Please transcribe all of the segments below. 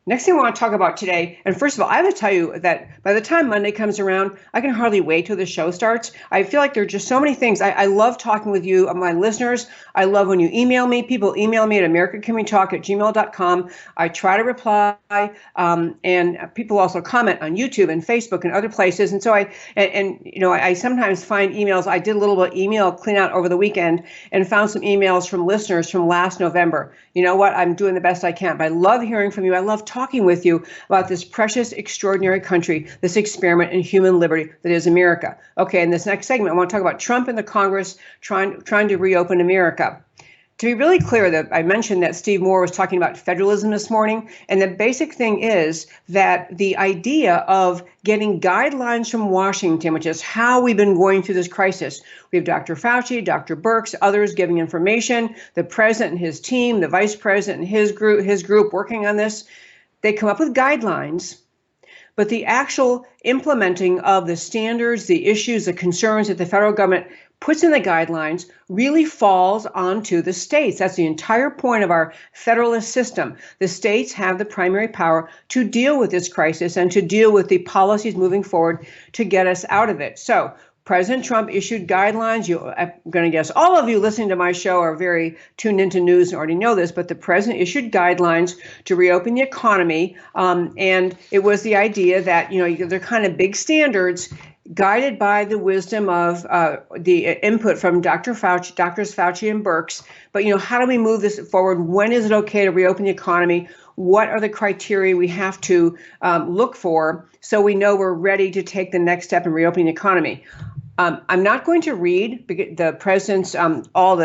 Next thing I want to talk about today, and first of all, I have to tell you that by the time Monday comes around, I can hardly wait till the show starts. I feel like there are just so many things. I love talking with you, my listeners. I love when you email me. People email me at americancommunitytalk@gmail.com. I try to reply, and people also comment on YouTube and Facebook and other places. And so I sometimes find emails. I did a little bit of email clean out over the weekend and found some emails from listeners from last November. You know what? I'm doing the best I can. But I love hearing from you. I love talking with you about this precious, extraordinary country, this experiment in human liberty that is America. Okay, in this next segment, I want to talk about Trump and the Congress trying to reopen America. To be really clear, that I mentioned that Steve Moore was talking about federalism this morning, and the basic thing is that the idea of getting guidelines from Washington, which is how we've been going through this crisis. We have Dr. Fauci, Dr. Birx, others giving information, the president and his team, the vice president and his group working on this. They come up with guidelines, but the actual implementing of the standards, the issues, the concerns that the federal government puts in the guidelines really falls onto the states. That's the entire point of our federalist system. The states have the primary power to deal with this crisis and to deal with the policies moving forward to get us out of it. So President Trump issued guidelines. I'm going to guess all of you listening to my show are very tuned into news and already know this, but the president issued guidelines to reopen the economy. And it was the idea that, they're kind of big standards guided by the wisdom of the input from Dr. Fauci, Doctors Fauci and Birx. But, how do we move this forward? When is it okay to reopen the economy? What are the criteria we have to look for so we know we're ready to take the next step in reopening the economy? I'm not going to read the president's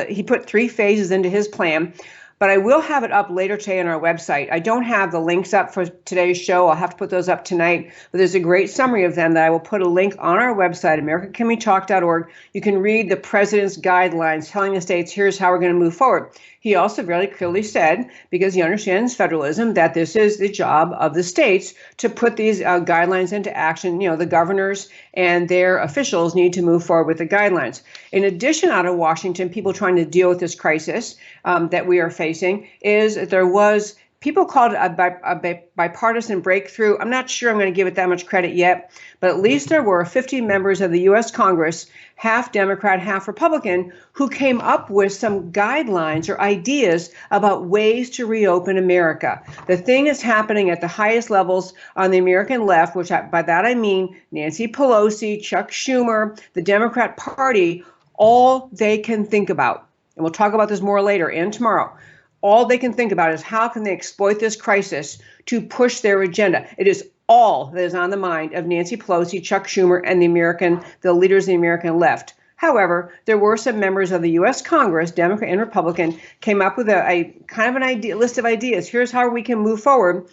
he put 3 phases into his plan, but I will have it up later today on our website. I don't have the links up for today's show. I'll have to put those up tonight, but there's a great summary of them that I will put a link on our website, americancommunitytalk.org. You can read the president's guidelines telling the states, here's how we're going to move forward. He also very clearly said, because he understands federalism, that this is the job of the states to put these guidelines into action. The governors and their officials need to move forward with the guidelines. In addition, out of Washington, people trying to deal with this crisis that we are facing is that there was, people called it a bipartisan breakthrough. I'm not sure I'm going to give it that much credit yet, but at least there were 50 members of the U.S. Congress, half Democrat, half Republican, who came up with some guidelines or ideas about ways to reopen America. The thing is happening at the highest levels on the American left, which by that I mean Nancy Pelosi, Chuck Schumer, the Democrat Party. All they can think about, and we'll talk about this more later and tomorrow, all they can think about is how can they exploit this crisis to push their agenda. It is all that is on the mind of Nancy Pelosi, Chuck Schumer, and the leaders of the American left. However, there were some members of the U.S. Congress, Democrat and Republican, came up with a kind of an list of ideas. Here's how we can move forward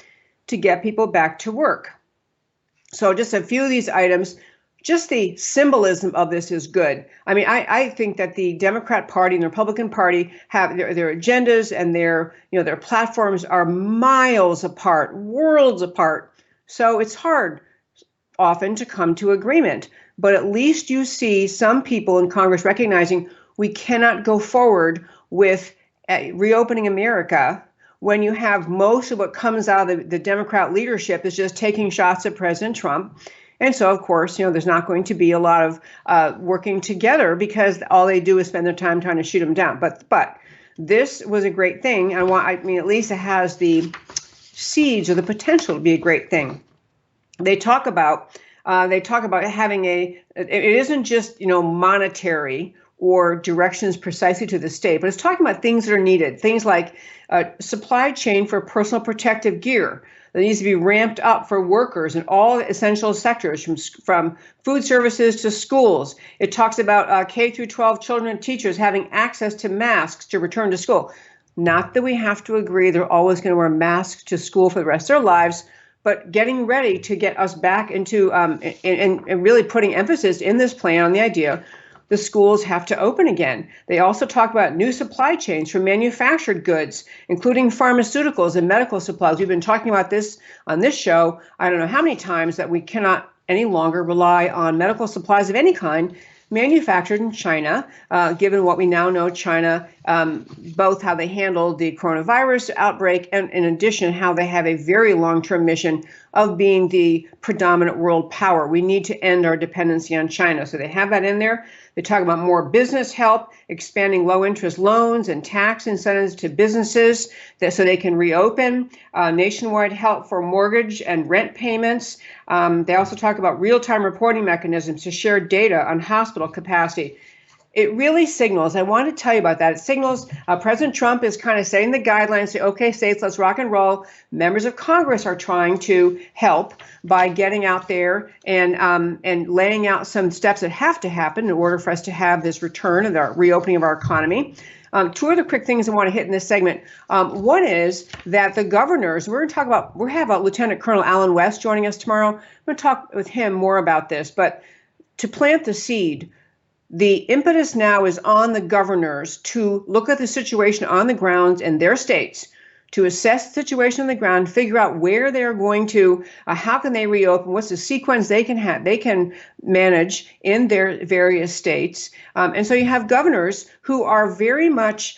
to get people back to work. So just a few of these items. Just the symbolism of this is good. I mean, I think that the Democrat Party and the Republican Party have their agendas and their platforms are miles apart, worlds apart. So it's hard often to come to agreement. But at least you see some people in Congress recognizing we cannot go forward with reopening America when you have most of what comes out of the Democrat leadership is just taking shots at President Trump. And so, of course, there's not going to be a lot of working together because all they do is spend their time trying to shoot him down. But this was a great thing. At least it has the seeds or the potential to be a great thing. They talk about having it isn't just, monetary or directions precisely to the state, but it's talking about things that are needed. Things like supply chain for personal protective gear that needs to be ramped up for workers in all essential sectors, from food services to schools. It talks about K through 12 children and teachers having access to masks to return to school. Not that we have to agree they're always going to wear masks to school for the rest of their lives, but getting ready to get us back into and really putting emphasis in this plan on the idea the schools have to open again. They also talk about new supply chains for manufactured goods, including pharmaceuticals and medical supplies. We've been talking about this on this show, I don't know how many times, that we cannot any longer rely on medical supplies of any kind manufactured in China, given what we now know China, both how they handled the coronavirus outbreak and in addition, how they have a very long-term mission of being the predominant world power. We need to end our dependency on China. So they have that in there. They talk about more business help, expanding low interest loans and tax incentives to businesses so they can reopen, nationwide help for mortgage and rent payments. They also talk about real-time reporting mechanisms to share data on hospital capacity. It really signals, I want to tell you about that. It signals President Trump is kind of setting the guidelines, say, okay, states, let's rock and roll. Members of Congress are trying to help by getting out there and laying out some steps that have to happen in order for us to have this return and the reopening of our economy. Two other quick things I want to hit in this segment. One is that the governors, we have Lieutenant Colonel Alan West joining us tomorrow. I'm going to talk with him more about this, but to plant the seed, the impetus now is on the governors to look at the situation on the ground in their states, to assess the situation on the ground, figure out where they're going to, how can they reopen, what's the sequence they can manage in their various states. And so you have governors who are very much,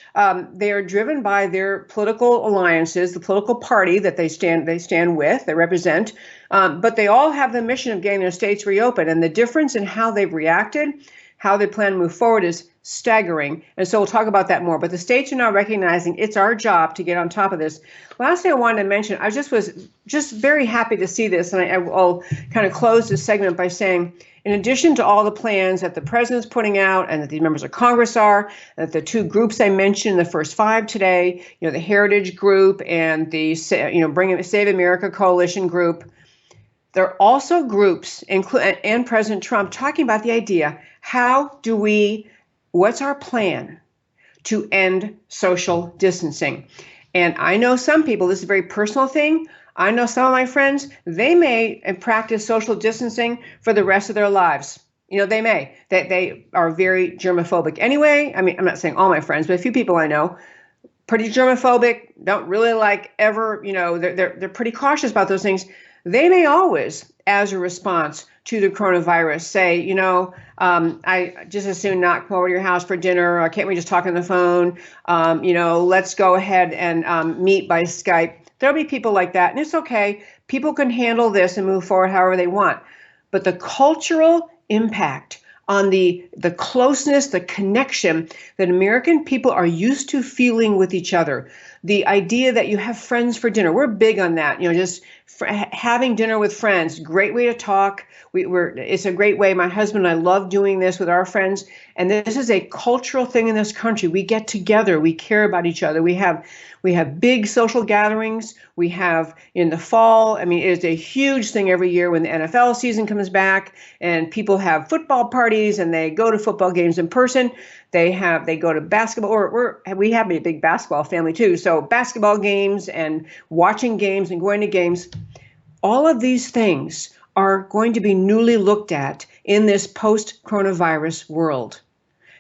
they are driven by their political alliances, the political party that they stand with, they represent, but they all have the mission of getting their states reopened. And the difference in how they've reacted, how they plan to move forward is staggering. And so we'll talk about that more. But the states are now recognizing it's our job to get on top of this. Last thing I wanted to mention, I was just very happy to see this. And I'll kind of close this segment by saying, in addition to all the plans that the president's putting out and that the members of Congress are, that the two groups I mentioned in the first five today, the Heritage Group and the Save America Coalition Group, there are also groups and President Trump talking about the idea, what's our plan to end social distancing? And I know some people, this is a very personal thing. I know some of my friends, they may practice social distancing for the rest of their lives. They may. They are very germophobic anyway. I mean, I'm not saying all my friends, but a few people I know, pretty germophobic, don't really like ever, they're pretty cautious about those things. They may always, as a response to the coronavirus, say, I just as soon not come over to your house for dinner. Or can't we just talk on the phone? Let's go ahead and meet by Skype. There'll be people like that, and it's okay. People can handle this and move forward however they want. But the cultural impact on the closeness, the connection that American people are used to feeling with each other. The idea that you have friends for dinner. We're big on that. Just having dinner with friends, great way to talk. It's a great way. My husband and I love doing this with our friends. And this is a cultural thing in this country. We get together. We care about each other. We have big social gatherings. We have in the fall. I mean, it's a huge thing every year when the NFL season comes back and people have football parties and they go to football games in person. They go to basketball, or we have a big basketball family too. So basketball games and watching games and going to games. All of these things are going to be newly looked at in this post-coronavirus world.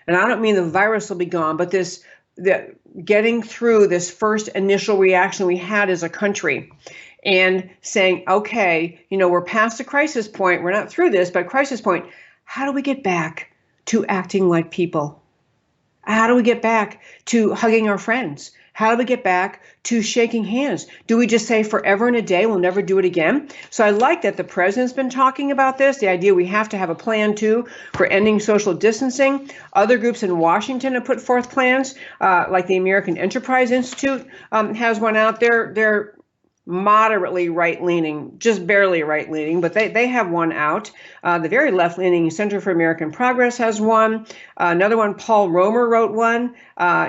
And I don't mean the virus will be gone, but getting through this first initial reaction we had as a country and saying, okay, we're past the crisis point. We're not through this, but crisis point. How do we get back to acting like people? How do we get back to hugging our friends? How do we get back to shaking hands? Do we just say forever and a day, we'll never do it again? So I like that the president's been talking about this, the idea we have to have a plan too for ending social distancing. Other groups in Washington have put forth plans, like the American Enterprise Institute has one out there. They're moderately right-leaning, just barely right-leaning, but they have one out. The very left-leaning Center for American Progress has one. Another one, Paul Romer wrote one.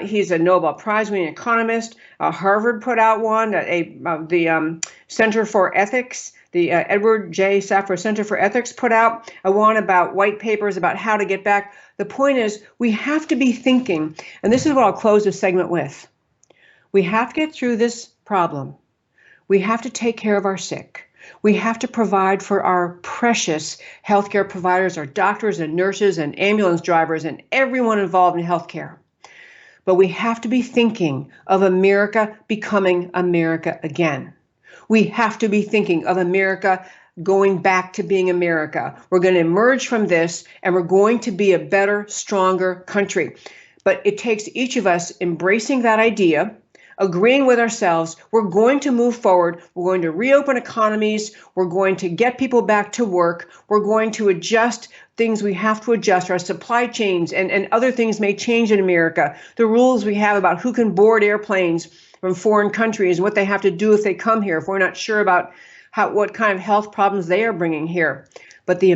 He's a Nobel Prize-winning economist. Harvard put out one. The Center for Ethics, the Edward J. Safra Center for Ethics put out a one about white papers about how to get back. The point is, we have to be thinking, and this is what I'll close this segment with. We have to get through this problem. We have to take care of our sick. We have to provide for our precious healthcare providers, our doctors and nurses and ambulance drivers and everyone involved in healthcare. But we have to be thinking of America becoming America again. We have to be thinking of America going back to being America. We're going to emerge from this and we're going to be a better, stronger country. But it takes each of us embracing that idea, agreeing with ourselves. We're going to move forward. We're going to reopen economies. We're going to get people back to work. We're going to adjust things we have to adjust. Our supply chains and other things may change in America. The rules we have about who can board airplanes from foreign countries and what they have to do if they come here, if we're not sure about what kind of health problems they are bringing here. But the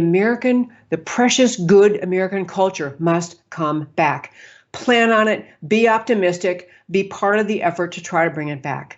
precious, good American culture must come back. Plan on it, be optimistic, be part of the effort to try to bring it back.